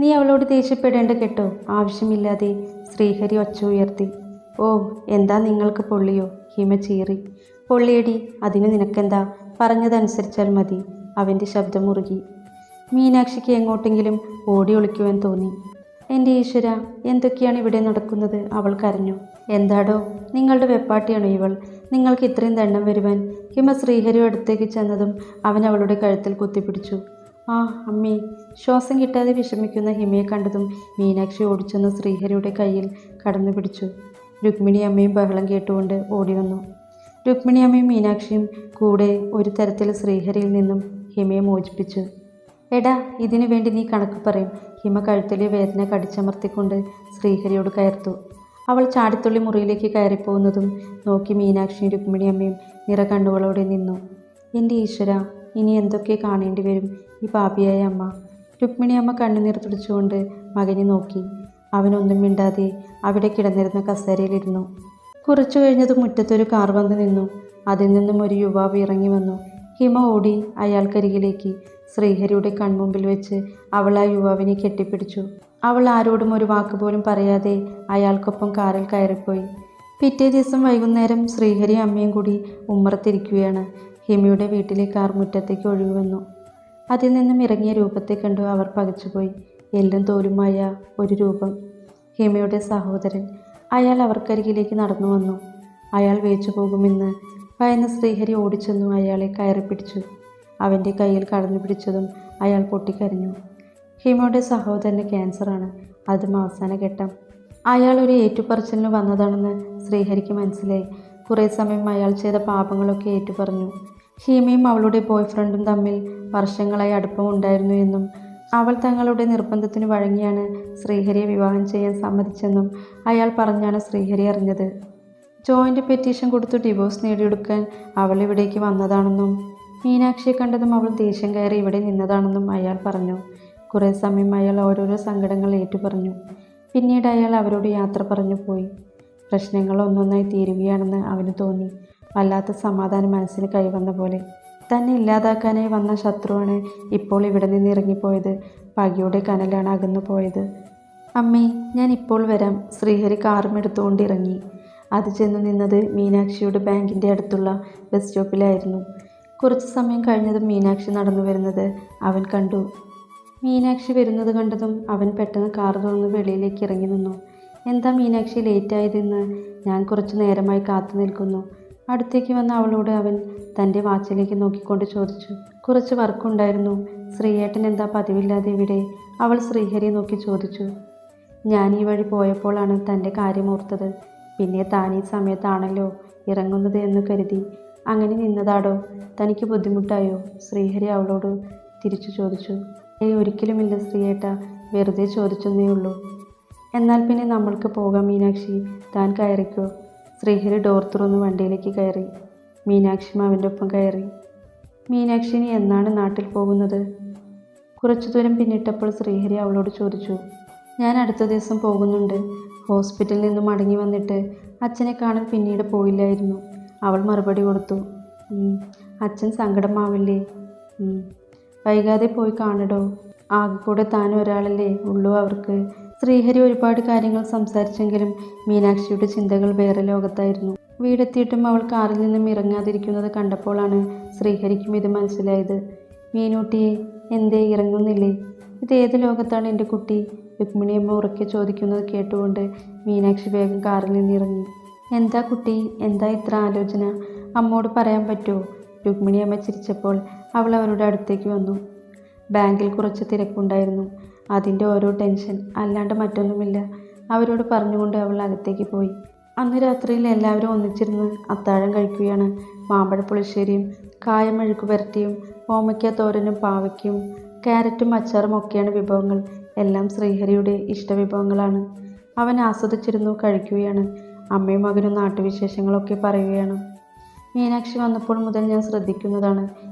നീ അവളോട് ദേഷ്യപ്പെടേണ്ട കേട്ടോ, ആവശ്യമില്ലാതെ. ശ്രീഹരി ഒച്ച ഉയർത്തി. ഓ, എന്താ നിങ്ങൾക്ക് പൊള്ളിയോ? ഹിമ ചീറി. പൊള്ളിയടി, അതിന് നിനക്കെന്താ, പറഞ്ഞതനുസരിച്ചാൽ മതി. അവൻ്റെ ശബ്ദം മുറുകി. മീനാക്ഷിക്ക് എങ്ങോട്ടെങ്കിലും ഓടി ഒളിക്കുവാൻ തോന്നി. എൻ്റെ ഈശ്വര, എന്തൊക്കെയാണ് ഇവിടെ നടക്കുന്നത്? അവൾ കരഞ്ഞു. എന്താടോ, നിങ്ങളുടെ വെപ്പാട്ടിയാണോ ഇവൾ? നിങ്ങൾക്ക് ഇത്രയും ദണ്ണം വരുവാൻ? ഹിമ ശ്രീഹരി അടുത്തേക്ക് ചെന്നതും അവൻ അവളുടെ കഴുത്തിൽ കുത്തിപ്പിടിച്ചു. ആ അമ്മേ. ശ്വാസം കിട്ടാതെ വിഷമിക്കുന്ന ഹിമയെ കണ്ടതും മീനാക്ഷി ഓടിച്ചെന്ന് ശ്രീഹരിയുടെ കയ്യിൽ കടന്നു പിടിച്ചു. രുക്മിണി അമ്മയും ബഹളം കേട്ടുകൊണ്ട് ഓടി വന്നു. രുക്മിണി അമ്മയും മീനാക്ഷിയും കൂടെ ഒരു തരത്തിൽ ശ്രീഹരിയിൽ നിന്നും ഹിമയെ മോചിപ്പിച്ചു. എടാ, ഇതിനു വേണ്ടി നീ കണക്ക് പറയും. ഹിമ കഴുത്തിലെ വേദന കടിച്ചമർത്തിക്കൊണ്ട് ശ്രീഹരിയോട് കയർത്തു. അവൾ ചാടിത്തുള്ളി മുറിയിലേക്ക് കയറിപ്പോകുന്നതും നോക്കി മീനാക്ഷിയും രുക്മിണി അമ്മയും നിറകണ്ണുകളോടെ നിന്നു. എൻ്റെ ഈശ്വര, ഇനി എന്തൊക്കെ കാണേണ്ടി വരും ഈ പാപിയായ അമ്മ. രുക്മിണി അമ്മ കണ്ണുനീർ തുടച്ചുകൊണ്ട് മകനെ നോക്കി. അവനൊന്നും മിണ്ടാതെ അവിടെ കിടന്നിരുന്ന കസേരയിലിരുന്നു. കുറച്ചു കഴിഞ്ഞതും മുറ്റത്തൊരു കാർ വന്നു നിന്നു. അതിൽ നിന്നും ഒരു യുവാവ് ഇറങ്ങി വന്നു. ഹിമ ഓടി അയാൾക്കരികിലേക്ക്. ശ്രീഹരിയുടെ കൺമുമ്പിൽ വെച്ച് അവൾ ആ യുവാവിനെ കെട്ടിപ്പിടിച്ചു. അവൾ ആരോടും ഒരു വാക്കുപോലും പറയാതെ അയാൾക്കൊപ്പം കാറിൽ കയറിപ്പോയി. പിറ്റേ ദിവസം വൈകുന്നേരം ശ്രീഹരി അമ്മയും കൂടി ഉമ്മറത്തിരിക്കുകയാണ്. ഹിമയുടെ വീട്ടിലെ കാർ മുറ്റത്തേക്ക് ഒഴുകി വന്നു. അതിൽ നിന്നും ഇറങ്ങിയ രൂപത്തെ കണ്ടു അവർ പകച്ചുപോയി. എല്ലും തോലുമായ ഒരു രൂപം. ഹിമയുടെ സഹോദരൻ. അയാൾ അവർക്കരികിലേക്ക് നടന്നു വന്നു. അയാൾ വേച്ചു പോകുമെന്ന് ഭയന്ന് ശ്രീഹരി ഓടിച്ചെന്നു അയാളെ കയറിപ്പിടിച്ചു. അവൻ്റെ കയ്യിൽ കടന്നു പിടിച്ചതും അയാൾ പൊട്ടിക്കരഞ്ഞു. ഹിമയുടെ സഹോദരന് ക്യാൻസറാണ്. അതും അവസാന ഘട്ടം. അയാൾ ഒരു ഏറ്റുപറച്ചിലിന് വന്നതാണെന്ന് ശ്രീഹരിക്ക് മനസ്സിലായി. കുറേ സമയം അയാൾ ചെയ്ത പാപങ്ങളൊക്കെ ഏറ്റുപറഞ്ഞു. ഹിമയും അവളുടെ ബോയ്ഫ്രണ്ടും തമ്മിൽ വർഷങ്ങളായി അടുപ്പമുണ്ടായിരുന്നു എന്നും അവൾ തങ്ങളുടെ നിർബന്ധത്തിന് വഴങ്ങിയാണ് ശ്രീഹരിയെ വിവാഹം ചെയ്യാൻ സമ്മതിച്ചെന്നും അയാൾ പറഞ്ഞാണ് ശ്രീഹരി അറിഞ്ഞത്. ജോയിൻ്റ് പെറ്റീഷൻ കൊടുത്തു ഡിവോഴ്സ് നേടിയെടുക്കാൻ അവൾ ഇവിടേക്ക് വന്നതാണെന്നും മീനാക്ഷിയെ കണ്ടതും അവൾ ദേഷ്യം കയറി ഇവിടെ നിന്നതാണെന്നും അയാൾ പറഞ്ഞു. കുറേ സമയം അയാൾ ഓരോരോ സങ്കടങ്ങൾ ഏറ്റുപറഞ്ഞു. പിന്നീട് അയാൾ അവരോട് യാത്ര പറഞ്ഞു പോയി. പ്രശ്നങ്ങൾ ഒന്നൊന്നായി തീരുകയാണെന്ന് അവന് തോന്നി. വല്ലാത്ത സമാധാനം മനസ്സിന് കൈവന്ന പോലെ. തന്നെ ഇല്ലാതാക്കാനായി വന്ന ശത്രുവാണ് ഇപ്പോൾ ഇവിടെ നിന്ന് ഇറങ്ങിപ്പോയത്. പകയുടെ കനലാണ് അകന്നു പോയത്. അമ്മേ, ഞാൻ ഇപ്പോൾ വരാം. ശ്രീഹരി കാറും എടുത്തുകൊണ്ട് ഇറങ്ങി. അത് ചെന്നു നിന്നത് മീനാക്ഷിയുടെ ബാങ്കിൻ്റെ അടുത്തുള്ള ബസ് സ്റ്റോപ്പിലായിരുന്നു. കുറച്ച് സമയം കഴിഞ്ഞതും മീനാക്ഷി നടന്നു വരുന്നത് അവൻ കണ്ടു. മീനാക്ഷി വരുന്നത് കണ്ടതും അവൻ പെട്ടെന്ന് കാർ തുറന്ന് വെളിയിലേക്ക് ഇറങ്ങി നിന്നു. എന്താ മീനാക്ഷി ലേറ്റായതെന്ന്? ഞാൻ കുറച്ചു നേരമായി കാത്തു നിൽക്കുന്നു. അടുത്തേക്ക് വന്ന അവളോട് അവൻ തൻ്റെ വാച്ചിലേക്ക് നോക്കിക്കൊണ്ട് ചോദിച്ചു. കുറച്ച് വർക്കുണ്ടായിരുന്നു. ശ്രീയേട്ടൻ എന്താ പതിവില്ലാതെ ഇവിടെ? അവൾ ശ്രീഹരിയെ നോക്കി ചോദിച്ചു. ഞാൻ ഈ വഴി പോയപ്പോഴാണ് തൻ്റെ കാര്യം ഓർത്തത്. പിന്നെ താൻ ഈ സമയത്താണല്ലോ ഇറങ്ങുന്നത് എന്ന് കരുതി അങ്ങനെ നിന്നതാടോ. തനിക്ക് ബുദ്ധിമുട്ടായോ? ശ്രീഹരി അവളോട് തിരിച്ചു ചോദിച്ചു. ഒരിക്കലുമില്ല ശ്രീയേട്ട, വെറുതെ ചോദിച്ചെന്നേ ഉള്ളൂ. എന്നാൽ പിന്നെ നമ്മൾക്ക് പോകാം മീനാക്ഷി, താൻ കയറിക്കോ. ശ്രീഹരി ഡോർ തുറന്ന് വണ്ടിയിലേക്ക് കയറി. മീനാക്ഷിയും അവൻ്റെ ഒപ്പം കയറി. മീനാക്ഷി ഇനി എന്നാണ് നാട്ടിൽ പോകുന്നത്? കുറച്ചു ദൂരം പിന്നിട്ടപ്പോൾ ശ്രീഹരി അവളോട് ചോദിച്ചു. ഞാൻ അടുത്ത ദിവസം പോകുന്നുണ്ട്. ഹോസ്പിറ്റലിൽ നിന്നും മടങ്ങി വന്നിട്ട് അച്ഛനെ കാണാൻ പിന്നീട് പോയില്ലായിരുന്നു. അവൾ മറുപടി കൊടുത്തു. അച്ഛൻ സങ്കടമാവില്ലേ? വൈകാതെ പോയി കാണടോ. ആകെ കൂടെ താൻ ഒരാളല്ലേ ഉള്ളൂ അവർക്ക്. ശ്രീഹരി ഒരുപാട് കാര്യങ്ങൾ സംസാരിച്ചെങ്കിലും മീനാക്ഷിയുടെ ചിന്തകൾ വേറെ ലോകത്തായിരുന്നു. വീടെത്തിയിട്ടും അവൾ കാറിൽ നിന്നും ഇറങ്ങാതിരിക്കുന്നത് കണ്ടപ്പോഴാണ് ശ്രീഹരിക്കും ഇത് മനസ്സിലായത്. മീനൂട്ടിയെ, എന്തേ ഇറങ്ങുന്നില്ലേ? ഇതേത് ലോകത്താണ് എൻ്റെ കുട്ടി? രുക്മിണിയമ്മ ഉറക്കെ ചോദിക്കുന്നത് കേട്ടുകൊണ്ട് മീനാക്ഷി വേഗം കാറിൽ നിന്നിറങ്ങി. എന്താ കുട്ടി, എന്താ ഇത്ര ആലോചന? അമ്മോട് പറയാൻ പറ്റുമോ? രുക്മിണിയമ്മ ചിരിച്ചപ്പോൾ അവൾ അവരുടെ അടുത്തേക്ക് വന്നു. ബാങ്കിൽ കുറച്ച് തിരക്കുണ്ടായിരുന്നു. അതിൻ്റെ ഓരോ ടെൻഷൻ, അല്ലാണ്ട് മറ്റൊന്നുമില്ല. അവരോട് പറഞ്ഞുകൊണ്ട് അവൾ അകത്തേക്ക് പോയി. അന്ന് രാത്രിയിൽ എല്ലാവരും ഒന്നിച്ചിരുന്ന് അത്താഴം കഴിക്കുകയാണ്. മാമ്പഴ പുളിശ്ശേരിയും കായമെഴുക്ക് പുരട്ടിയും ഓമയ്ക്ക തോരനും പാവയ്ക്കും ക്യാരറ്റും അച്ചാറും ഒക്കെയാണ് വിഭവങ്ങൾ. എല്ലാം ശ്രീഹരിയുടെ ഇഷ്ടവിഭവങ്ങളാണ്. അവൻ ആസ്വദിച്ചിരുന്നു കഴിക്കുകയാണ്. അമ്മയും മകനും നാട്ടുവിശേഷങ്ങളൊക്കെ പറയുകയാണ്. മീനാക്ഷി വന്നപ്പോൾ മുതൽ ഞാൻ ശ്രദ്ധിക്കുന്നതാണ്.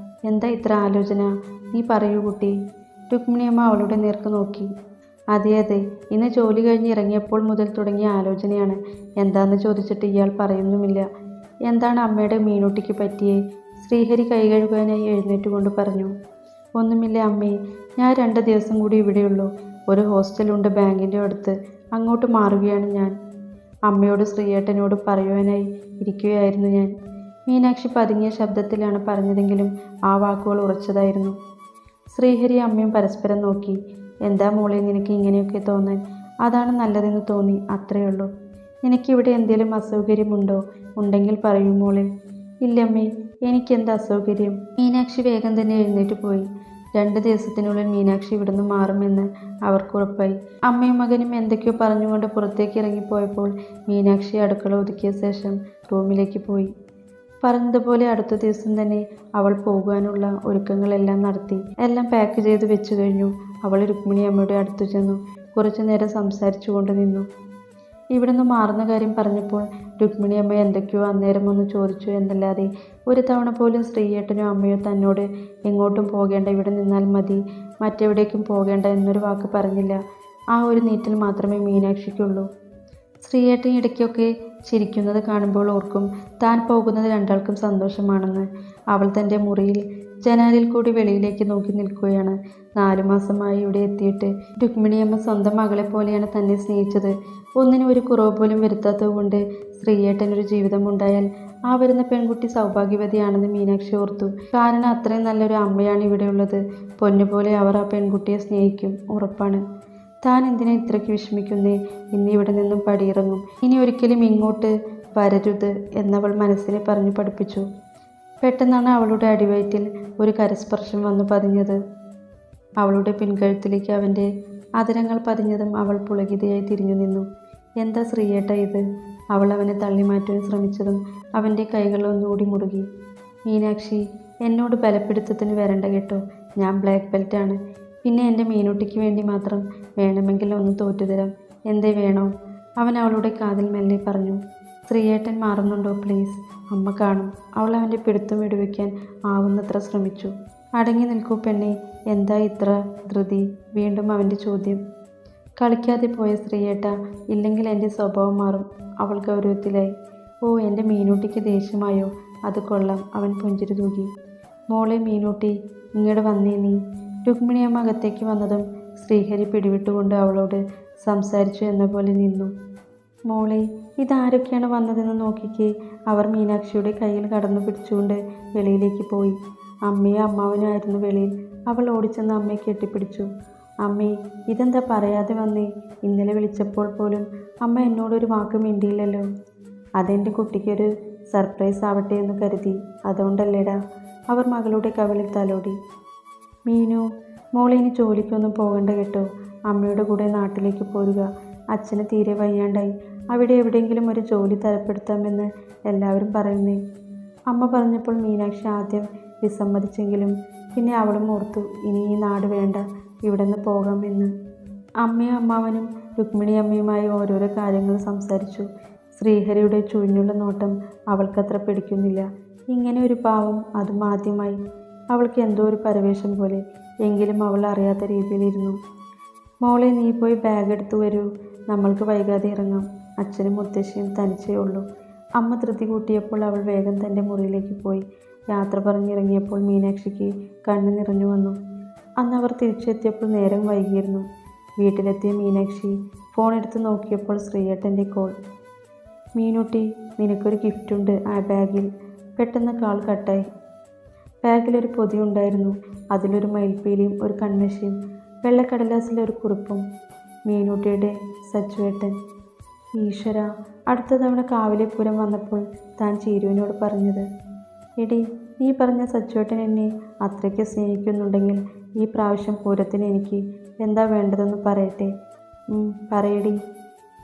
എന്താ ഇത്ര ആലോചന? നീ പറയൂ കുട്ടി. രുക്മിണിയമ്മ അവളുടെ നേർക്ക് നോക്കി. അതെ അതെ, ഇന്ന് ജോലി കഴിഞ്ഞ് ഇറങ്ങിയപ്പോൾ മുതൽ തുടങ്ങിയ ആലോചനയാണ്. എന്താണെന്ന് ചോദിച്ചിട്ട് ഇയാൾ പറയുന്നുമില്ല. എന്താണ് അമ്മയുടെ മീനൂട്ടിക്ക് പറ്റിയേ? ശ്രീഹരി കൈ കഴുകാനായി എഴുന്നേറ്റുകൊണ്ട് പറഞ്ഞു. ഒന്നുമില്ല അമ്മേ, ഞാൻ 2 ദിവസം കൂടി ഇവിടെയുള്ളൂ. ഒരു ഹോസ്റ്റലുണ്ട് ബാങ്കിൻ്റെ അടുത്ത്, അങ്ങോട്ട് മാറുകയാണ് ഞാൻ. അമ്മയോട് ശ്രീയേട്ടനോട് പറയുവാനായി ഇരിക്കുകയായിരുന്നു ഞാൻ. മീനാക്ഷി പതുങ്ങിയ ശബ്ദത്തിലാണ് പറഞ്ഞതെങ്കിലും ആ വാക്കുകൾ ഉറച്ചതായിരുന്നു. ശ്രീഹരി അമ്മയും പരസ്പരം നോക്കി. എന്താ മോളെ നിനക്ക് ഇങ്ങനെയൊക്കെ തോന്നാൻ? അതാണ് നല്ലതെന്ന് തോന്നി, അത്രയുള്ളൂ. നിനക്കിവിടെ എന്തെങ്കിലും അസൗകര്യമുണ്ടോ? ഉണ്ടെങ്കിൽ പറയൂ മോളെ. ഇല്ലമ്മേ, എനിക്കെന്ത് അസൗകര്യം? മീനാക്ഷി വേഗം തന്നെ എഴുന്നേറ്റ് പോയി. 2 ദിവസത്തിനുള്ളിൽ മീനാക്ഷി ഇവിടുന്ന് മാറുമെന്ന് അവർക്കുറപ്പായി. അമ്മയും മകനും എന്തൊക്കെയോ പറഞ്ഞുകൊണ്ട് പുറത്തേക്ക് ഇറങ്ങിപ്പോയപ്പോൾ മീനാക്ഷി അടുക്കള ഒതുക്കിയ ശേഷം റൂമിലേക്ക് പോയി. പറഞ്ഞതുപോലെ അടുത്ത ദിവസം തന്നെ അവൾ പോകാനുള്ള ഒരുക്കങ്ങളെല്ലാം നടത്തി. എല്ലാം പാക്ക് ചെയ്ത് വെച്ചു കഴിഞ്ഞു. അവൾ രുക്മിണി അമ്മയുടെ അടുത്തു ചെന്നു. കുറച്ചു നേരം സംസാരിച്ചു കൊണ്ട് നിന്നു. ഇവിടുന്ന് മാറുന്ന കാര്യം പറഞ്ഞപ്പോൾ രുക്മിണി അമ്മ എന്തൊക്കെയോ അന്നേരം ഒന്ന് ചോദിച്ചു എന്നല്ലാതെ ഒരു തവണ പോലും ശ്രീയേട്ടനോ അമ്മയോ തന്നോട് എങ്ങോട്ടും പോകേണ്ട, ഇവിടെ നിന്നാൽ മതി, മറ്റെവിടേക്കും പോകേണ്ട എന്നൊരു വാക്ക് പറഞ്ഞില്ല. ആ ഒരു നീറ്റൽ മാത്രമേ മീനാക്ഷിക്കുള്ളൂ. ശ്രീയേട്ടൻ ഇടയ്ക്കൊക്കെ ചിരിക്കുന്നത് കാണുമ്പോൾ ഓർക്കും താൻ പോകുന്നത് രണ്ടാൾക്കും സന്തോഷമാണെന്ന്. അവൾ തൻ്റെ മുറിയിൽ ജനാലിൽ കൂടി വെളിയിലേക്ക് നോക്കി നിൽക്കുകയാണ്. 4 മാസമായി ഇവിടെ എത്തിയിട്ട് രുക്മിണിയമ്മ സ്വന്തം മകളെ പോലെയാണ് തന്നെ സ്നേഹിച്ചത്. ഒന്നിനും ഒരു കുറവ് പോലും വരുത്താത്തതുകൊണ്ട് ശ്രീയേട്ടനൊരു ജീവിതമുണ്ടായാൽ ആ വരുന്ന പെൺകുട്ടി സൗഭാഗ്യവതിയാണെന്ന് മീനാക്ഷി ഓർത്തു. കാരണം അത്രയും നല്ലൊരു അമ്മയാണ് ഇവിടെയുള്ളത്. പൊന്നുപോലെ അവർ ആ പെൺകുട്ടിയെ സ്നേഹിക്കും, ഉറപ്പാണ്. താൻ എന്തിനാ ഇത്രയ്ക്ക് വിഷമിക്കുന്നേ? ഇന്ന് ഇവിടെ നിന്നും പടിയിറങ്ങും. ഇനി ഒരിക്കലും ഇങ്ങോട്ട് വരരുത് എന്നവൾ മനസ്സിനെ പറഞ്ഞു പഠിപ്പിച്ചു. പെട്ടെന്നാണ് അവളുടെ അടിവയറ്റിൽ ഒരു കരസ്പർശം വന്നു പതിഞ്ഞത്. അവളുടെ പിൻകഴുത്തിലേക്ക് അവൻ്റെ അതിരങ്ങൾ പതിഞ്ഞതും അവൾ പുളകിതയായി തിരിഞ്ഞു നിന്നു. എന്താ ശ്രീയേട്ട ഇത്? അവൾ അവനെ തള്ളി മാറ്റാൻ ശ്രമിച്ചതും അവൻ്റെ കൈകൾ ഒന്നുകൂടി മുറുകി. മീനാക്ഷി, എന്നോട് ബലപ്പെടുത്തത്തിന് വരണ്ട കേട്ടോ. ഞാൻ ബ്ലാക്ക് ബെൽറ്റാണ്. പിന്നെ എൻ്റെ മീനുട്ടിക്ക് വേണ്ടി മാത്രം വേണമെങ്കിൽ ഒന്ന് തോറ്റുതരാം. എന്തേ വേണോ? അവൻ അവളുടെ കാതിൽ മെല്ലെ പറഞ്ഞു. ശ്രീയേട്ടൻ മാറുന്നുണ്ടോ പ്ലീസ്? അമ്മ കാണും. അവൾ അവൻ്റെ പിടുത്തം വിടുവിക്കാൻ ആവുന്നത്ര ശ്രമിച്ചു. അടങ്ങി നിൽക്കൂ പെണ്ണെ, എന്താ ഇത്ര ധൃതി? വീണ്ടും അവൻ്റെ ചോദ്യം. കളിക്കാതെ പോയ ശ്രീയേട്ട, ഇല്ലെങ്കിൽ എൻ്റെ സ്വഭാവം മാറും. അവൾ ഗൗരവത്തിലായി. ഓ, എൻ്റെ മീനൂട്ടിക്ക് ദേഷ്യമായോ? അത് കൊള്ളാം. അവൻ പുഞ്ചിരി തൂകി. മോളെ മീനൂട്ടി, ഇങ്ങോട്ട് വന്നേ നീ. രുക്മിണിയമ്മ അകത്തേക്ക് വന്നതും ശ്രീഹരി പിടിവിട്ടുകൊണ്ട് അവളോട് സംസാരിച്ചു എന്ന പോലെ നിന്നു. മോളെ, ഇതാരൊക്കെയാണ് വന്നതെന്ന് നോക്കിക്കേ. അവർ മീനാക്ഷിയുടെ കയ്യിൽ കടന്നു പിടിച്ചുകൊണ്ട് വെളിയിലേക്ക് പോയി. അമ്മയും അമ്മാവനായിരുന്നു വെളിയിൽ. അവൾ ഓടിച്ചെന്ന് അമ്മയെ കെട്ടിപ്പിടിച്ചു. അമ്മേ, ഇതെന്താ പറയാതെ വന്നേ? ഇന്നലെ വിളിച്ചപ്പോൾ പോലും അമ്മ എന്നോടൊരു വാക്ക് മിണ്ടിയില്ലല്ലോ. അതെൻ്റെ കുട്ടിക്കൊരു സർപ്രൈസ് ആവട്ടെ എന്ന് കരുതി, അതുകൊണ്ടല്ലേടാ. അവർ മകളുടെ കവിളിൽ തലോടി. മീനു, മോളെ ഇനി ജോലിക്കൊന്നും പോകണ്ട കേട്ടോ. അമ്മയുടെ കൂടെ നാട്ടിലേക്ക് പോരുക. അച്ഛന് തീരെ വയ്യാണ്ടായി. അവിടെ എവിടെയെങ്കിലും ഒരു ജോലി തരപ്പെടുത്താമെന്ന് എല്ലാവരും പറയുന്നേ. അമ്മ പറഞ്ഞപ്പോൾ മീനാക്ഷി ആദ്യം വിസമ്മതിച്ചെങ്കിലും പിന്നെ അവളും ഓർത്തു ഇനി ഈ നാട് വേണ്ട, ഇവിടെ നിന്ന് പോകാമെന്ന്. അമ്മയും അമ്മാവനും രുക്മിണി അമ്മയുമായി ഓരോരോ കാര്യങ്ങൾ സംസാരിച്ചു. ശ്രീഹരിയുടെ ചുഴിഞ്ഞുള്ള നോട്ടം അവൾക്കത്ര പിടിക്കുന്നില്ല. ഇങ്ങനെ ഒരു പാവം, അതും ആദ്യമായി. അവൾക്ക് എന്തോ ഒരു പരവേശം പോലെ. എങ്കിലും അവൾ അറിയാത്ത രീതിയിലിരുന്നു. മോളെ, നീ പോയി ബാഗ് എടുത്തു വരൂ. നമ്മൾക്ക് വൈകാതെ ഇറങ്ങാം. അച്ഛനും മുത്തശ്ശിയും തനിച്ചേ ഉള്ളൂ. അമ്മ ധൃതി കൂട്ടിയപ്പോൾ അവൾ വേഗം തൻ്റെ മുറിയിലേക്ക് പോയി. യാത്ര പറഞ്ഞിറങ്ങിയപ്പോൾ മീനാക്ഷിക്ക് കണ്ണു നിറഞ്ഞു വന്നു. അന്ന് അവർ തിരിച്ചെത്തിയപ്പോൾ നേരം വൈകിയിരുന്നു. വീട്ടിലെത്തിയ മീനാക്ഷി ഫോൺ എടുത്ത് നോക്കിയപ്പോൾ ശ്രീയേട്ടൻ്റെ കോൾ. മീനുട്ടി, നിനക്കൊരു ഗിഫ്റ്റുണ്ട് ആ ബാഗിൽ. പെട്ടെന്ന് കാൾ കട്ടായി. ബാഗിലൊരു പൊതി ഉണ്ടായിരുന്നു. അതിലൊരു മയിൽപ്പീലിയും ഒരു കൺമഷിയും വെള്ളക്കടലാസിലൊരു കുറിപ്പും. മീനൂട്ടിയുടെ സച്ചുവേട്ടൻ. ഈശ്വര, അടുത്ത തവണ കാവിലെപ്പുരം വന്നപ്പോൾ താൻ ചീരുവിനോട് പറഞ്ഞത്. എടി, നീ പറഞ്ഞ സച്ചുവേട്ടൻ എന്നെ അത്രയ്ക്ക് സ്നേഹിക്കുന്നുണ്ടെങ്കിൽ ഈ പ്രാവശ്യം പൂരത്തിന് എനിക്ക് എന്താ വേണ്ടതെന്ന് പറയട്ടെ. പറയടി.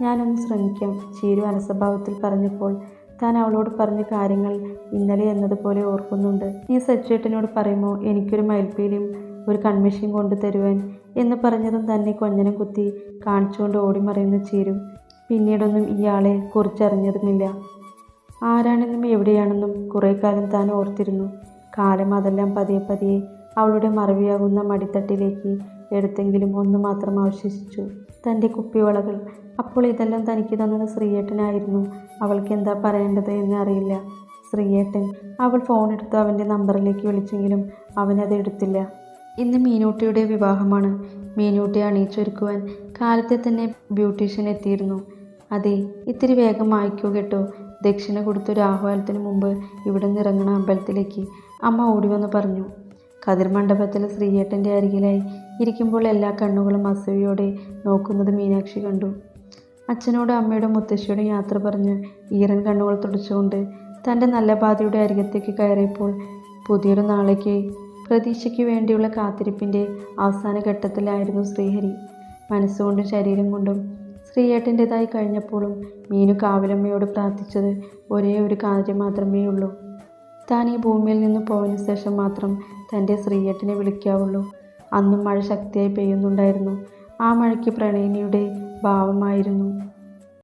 ഞാനൊന്ന് ശ്രമിക്കാം. ചീരു അലസഭാവത്തിൽ പറഞ്ഞപ്പോൾ താൻ അവളോട് പറഞ്ഞ കാര്യങ്ങൾ ഇന്നലെ എന്നതുപോലെ ഓർക്കുന്നുണ്ട്. നീ സച്ചുവേട്ടനോട് പറയുമോ എനിക്കൊരു മയിൽപ്പീലിയും ഒരു കൺമഷിയും കൊണ്ടു തരുവാൻ എന്ന് പറഞ്ഞതും തന്നെ കൊഞ്ഞനം കുത്തി കാണിച്ചുകൊണ്ട് ഓടിമറയുന്ന ചീരു പിന്നീടൊന്നും ഇയാളെ കുറിച്ചറിഞ്ഞതുമില്ല. ആരാണെന്നും എവിടെയാണെന്നും കുറേ കാലം താൻ ഓർത്തിരുന്നു. കാലം അതെല്ലാം പതിയെ പതിയെ അവളുടെ മറവിയാകുന്ന മടിത്തട്ടിലേക്ക് എടുത്തെങ്കിലും ഒന്ന് മാത്രം അവശേഷിച്ചു, തൻ്റെ കുപ്പിവളകൾ. അപ്പോൾ ഇതെല്ലാം തനിക്ക് തന്നത് ശ്രീയേട്ടനായിരുന്നു. അവൾക്ക് എന്താ പറയേണ്ടത് എന്ന് അറിയില്ല. ശ്രീയേട്ടൻ. അവൾ ഫോണെടുത്ത് അവൻ്റെ നമ്പറിലേക്ക് വിളിച്ചെങ്കിലും അവനത് എടുത്തില്ല. ഇന്ന് മീനൂട്ടിയുടെ വിവാഹമാണ്. മീനൂട്ടിയെ അണിയിച്ചൊരുക്കുവാൻ കാലത്തെ തന്നെ ബ്യൂട്ടീഷ്യൻ എത്തിയിരുന്നു. അതെ, ഇത്തിരി വേഗം വായിക്കൂ കേട്ടോ. ദക്ഷിണ കൊടുത്തൊരു ആഹ്വാനത്തിന് മുമ്പ് ഇവിടെ നിന്ന് ഇറങ്ങണ അമ്പലത്തിലേക്ക്, അമ്മ ഓടി വന്ന് പറഞ്ഞു. കതിർ മണ്ഡപത്തിൽ ശ്രീയേട്ടൻ്റെ അരികിലായി ഇരിക്കുമ്പോൾ എല്ലാ കണ്ണുകളും അസൂയയോടെ നോക്കുന്നത് മീനാക്ഷി കണ്ടു. അച്ഛനോടും അമ്മയുടെ മുത്തശ്ശിയോടും യാത്ര പറഞ്ഞ് ഈറൻ കണ്ണുകൾ തുടച്ചുകൊണ്ട് തൻ്റെ നല്ല ബാധയുടെ അരികത്തേക്ക് കയറിയപ്പോൾ പുതിയൊരു നാളേക്ക് പ്രതീക്ഷയ്ക്ക് വേണ്ടിയുള്ള കാത്തിരിപ്പിൻ്റെ അവസാന ഘട്ടത്തിലായിരുന്നു ശ്രീഹരി. മനസ്സുകൊണ്ടും ശരീരം കൊണ്ടും ശ്രീയേട്ടൻ്റെതായി കഴിഞ്ഞപ്പോഴും മീനു കാവിലമ്മയോട് പ്രാർത്ഥിച്ചത് ഒരേ ഒരു കാര്യം മാത്രമേ ഉള്ളൂ. താൻ ഈ ഭൂമിയിൽ നിന്ന് പോയതിനു ശേഷം മാത്രം തൻ്റെ ശ്രീയേട്ടനെ വിളിക്കാവുള്ളൂ. അന്നും മഴ ശക്തിയായി പെയ്യുന്നുണ്ടായിരുന്നു. ആ മഴയ്ക്ക് പ്രണയിനിയുടെ ഭാവമായിരുന്നു.